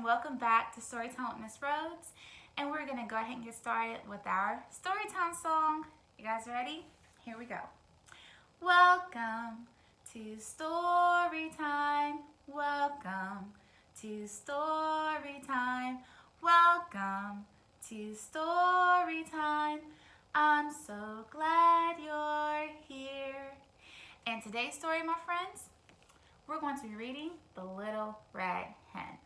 welcome back to Storytime with Miss Rhodes. And we're going to go ahead and get started with our Storytime song. You guys ready? Here we go. Welcome to Storytime. Welcome to Storytime. Welcome to Storytime. I'm so glad you're here. And today's story, my friends, we're going to be reading The Little Red Hen.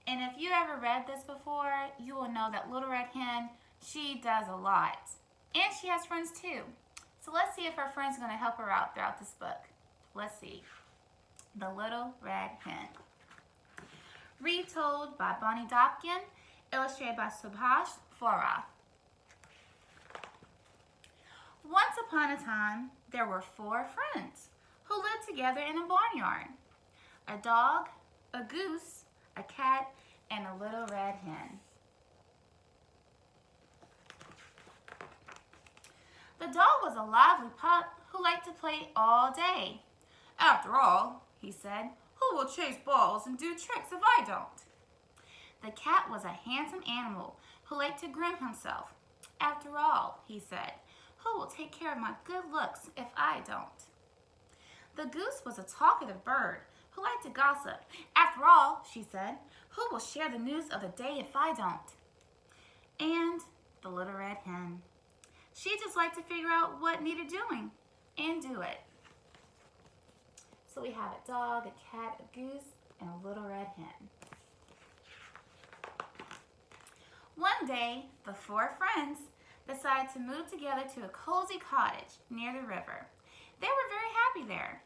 And if you ever read this before, you will know that Little Red Hen, she does a lot. And she has friends too. So let's see if her friends are going to help her out throughout this book. Let's see. The Little Red Hen. Retold by Bonnie Dopkin, illustrated by Subhash Farah. Once upon a time, there were 4 friends who lived together in a barnyard. A dog, a goose, a cat, and a little red hen. The dog was a lively pup who liked to play all day. After all, he said, who will chase balls and do tricks if I don't? The cat was a handsome animal who liked to groom himself. After all, he said, who will take care of my good looks if I don't? The goose was a talkative bird who liked to gossip. After all, she said, who will share the news of the day if I don't? And the little red hen. She just liked to figure out what needed doing and do it. So we have a dog, a cat, a goose, and a little red hen. One day, the 4 friends decided to move together to a cozy cottage near the river. They were very happy there.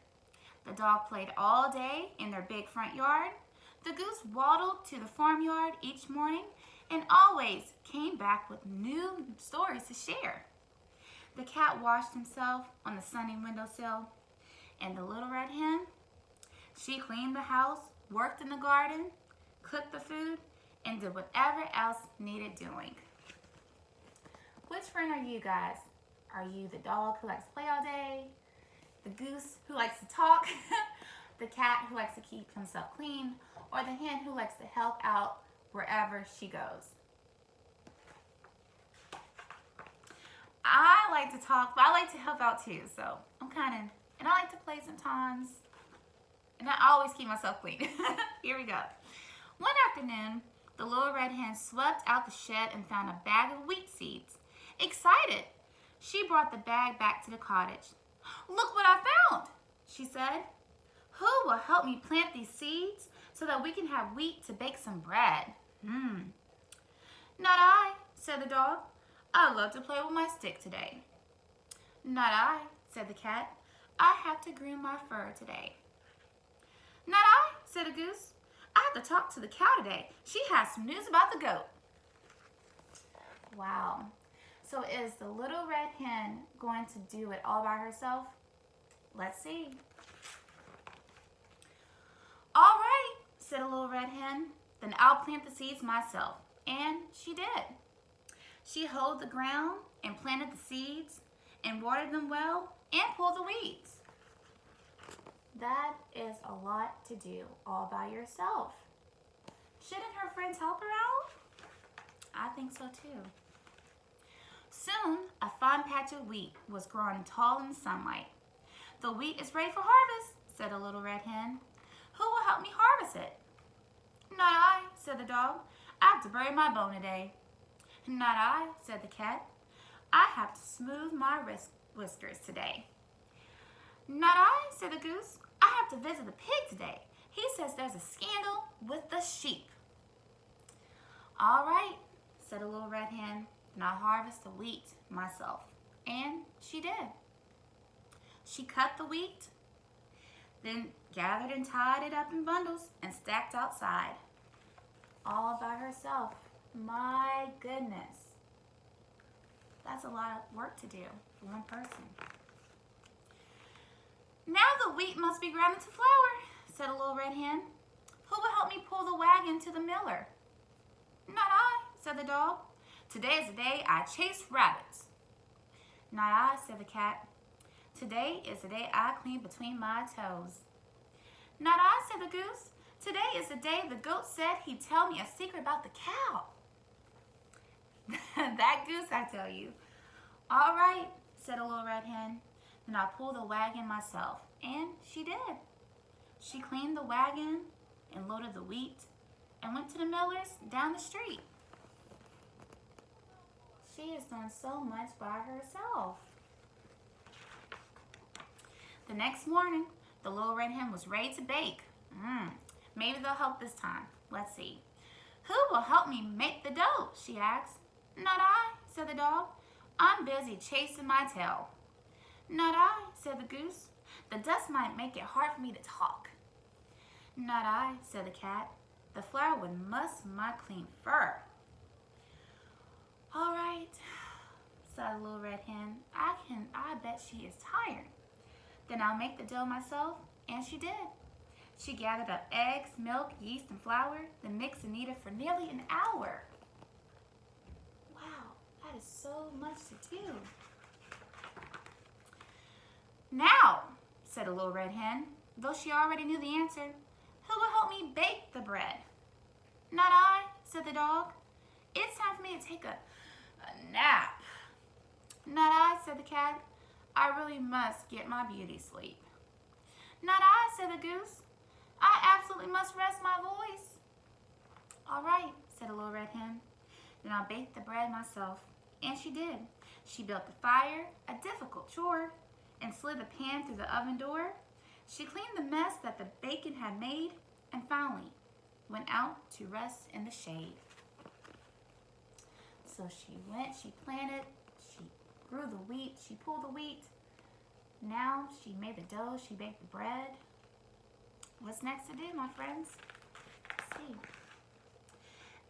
The dog played all day in their big front yard. The goose waddled to the farmyard each morning and always came back with new stories to share. The cat washed himself on the sunny windowsill, and the little red hen, she cleaned the house, worked in the garden, cooked the food, and did whatever else needed doing. Which friend are you guys? Are you the dog who likes to play all day? The goose who likes to talk? The cat who likes to keep himself clean? Or the hen who likes to help out wherever she goes? I like to talk, but I like to help out too. So and I like to play sometimes. And I always keep myself clean. Here we go. One afternoon, the little red hen swept out the shed and found a bag of wheat seeds. Excited, she brought the bag back to the cottage. Look what I found, she said. Who will help me plant these seeds so that we can have wheat to bake some bread? Not I, said the dog. I love to play with my stick today. Not I, said the cat. I have to groom my fur today. Not I, said the goose. I have to talk to the cow today. She has some news about the goat. Wow. So is the little red hen going to do it all by herself? Let's see. All right, said a little red hen. Then I'll plant the seeds myself. And she did. She hoed the ground and planted the seeds and watered them well and pulled the weeds. That is a lot to do all by yourself. Shouldn't her friends help her out? I think so too. Soon, a fine patch of wheat was growing tall in the sunlight. The wheat is ready for harvest, said a little red hen. Who will help me harvest it? Not I, said the dog. I have to bury my bone today. Not I, said the cat. I have to smooth my whiskers today. Not I, said the goose. I have to visit the pig today. He says there's a scandal with the sheep. All right, said a little red hen. And I'll harvest the wheat myself. And she did. She cut the wheat, then gathered and tied it up in bundles and stacked outside. All by herself. My goodness. That's a lot of work to do for one person. Now the wheat must be ground into flour, said a little red hen. Who will help me pull the wagon to the miller? Not I, said the dog. Today is the day I chase rabbits. Not I, said the cat. Today is the day I clean between my toes. Not I, said the goose. Today is the day the goat said he'd tell me a secret about the cow. That goose, I tell you. All right, said a little red hen. Then I pulled the wagon myself, and she did. She cleaned the wagon and loaded the wheat and went to the miller's down the street. She has done so much by herself. The next morning, the little red hen was ready to bake. Maybe they'll help this time. Let's see. Who will help me make the dough? She asked. Not I, said the dog. I'm busy chasing my tail. Not I, said the goose. The dust might make it hard for me to talk. Not I, said the cat. The flour would muss my clean fur. All right, said the little red hen. I bet she is tired. Then I'll make the dough myself, and she did. She gathered up eggs, milk, yeast, and flour, then mixed and kneaded for nearly an hour. Wow, that is so much to do. Now, said the little red hen, though she already knew the answer, who will help me bake the bread? Not I, said the dog. It's time for me to take a nap. Not I, said the cat. I really must get my beauty sleep. Not I, said the goose. I absolutely must rest my voice. All right, said the little red hen. Then I'll bake the bread myself. And she did. She built the fire, a difficult chore, and slid the pan through the oven door. She cleaned the mess that the bacon had made, and finally went out to rest in the shade. So she went, she planted, she grew the wheat, she pulled the wheat. Now she made the dough, she baked the bread. What's next to do, my friends? Let's see.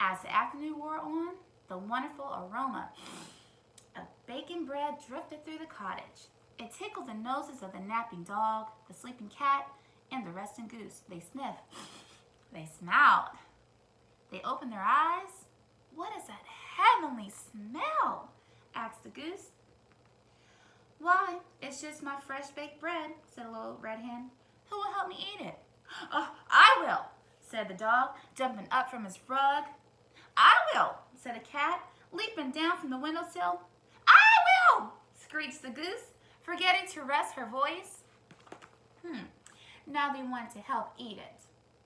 As the afternoon wore on, the wonderful aroma of baking bread drifted through the cottage. It tickled the noses of the napping dog, the sleeping cat, and the resting goose. They sniffed. They smiled. They opened their eyes. What is that heavenly smell? Asked the goose. Why, it's just my fresh baked bread, said a little red hen. Who will help me eat it? Oh, I will, said the dog, jumping up from his rug. I will, said a cat, leaping down from the windowsill. I will, screeched the goose, forgetting to rest her voice. Now they wanted to help eat it.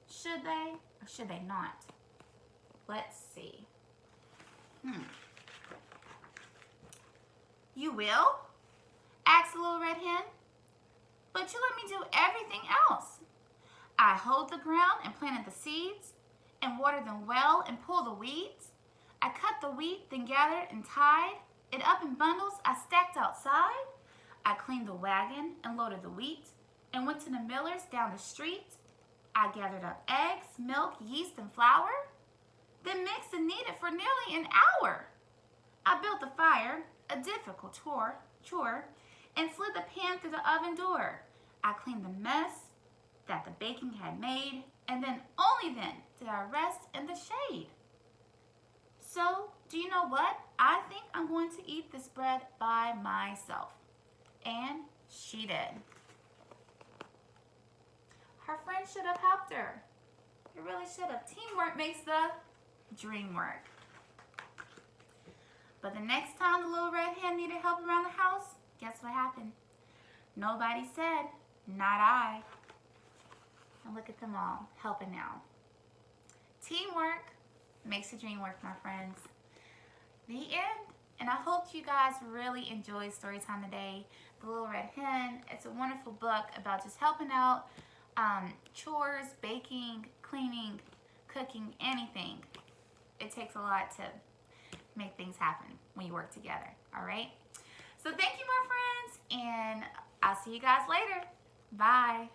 Should they or should they not? Let's see. You will? Asked the little red hen. But you let me do everything else. I hoed the ground and planted the seeds and watered them well and pulled the weeds. I cut the wheat, then gathered and tied it up in bundles I stacked outside. I cleaned the wagon and loaded the wheat and went to the miller's down the street. I gathered up eggs, milk, yeast, and flour, then mixed and kneaded for nearly an hour. I built the fire, a difficult chore, and slid the pan through the oven door. I cleaned the mess that the baking had made, and then, only then, did I rest in the shade. So, do you know what? I think I'm going to eat this bread by myself. And she did. Her friend should have helped her. It really should have. Teamwork makes the dream work. But the next time the little red hen needed help around the house, guess what happened? Nobody said, not I. And look at them all, helping now. Teamwork makes the dream work, my friends. The end. And I hope you guys really enjoyed Storytime today. The Little Red Hen. It's a wonderful book about just helping out, chores, baking, cleaning, cooking, anything. It takes a lot to make things happen when you work together. All right? So thank you, my friends, and I'll see you guys later. Bye.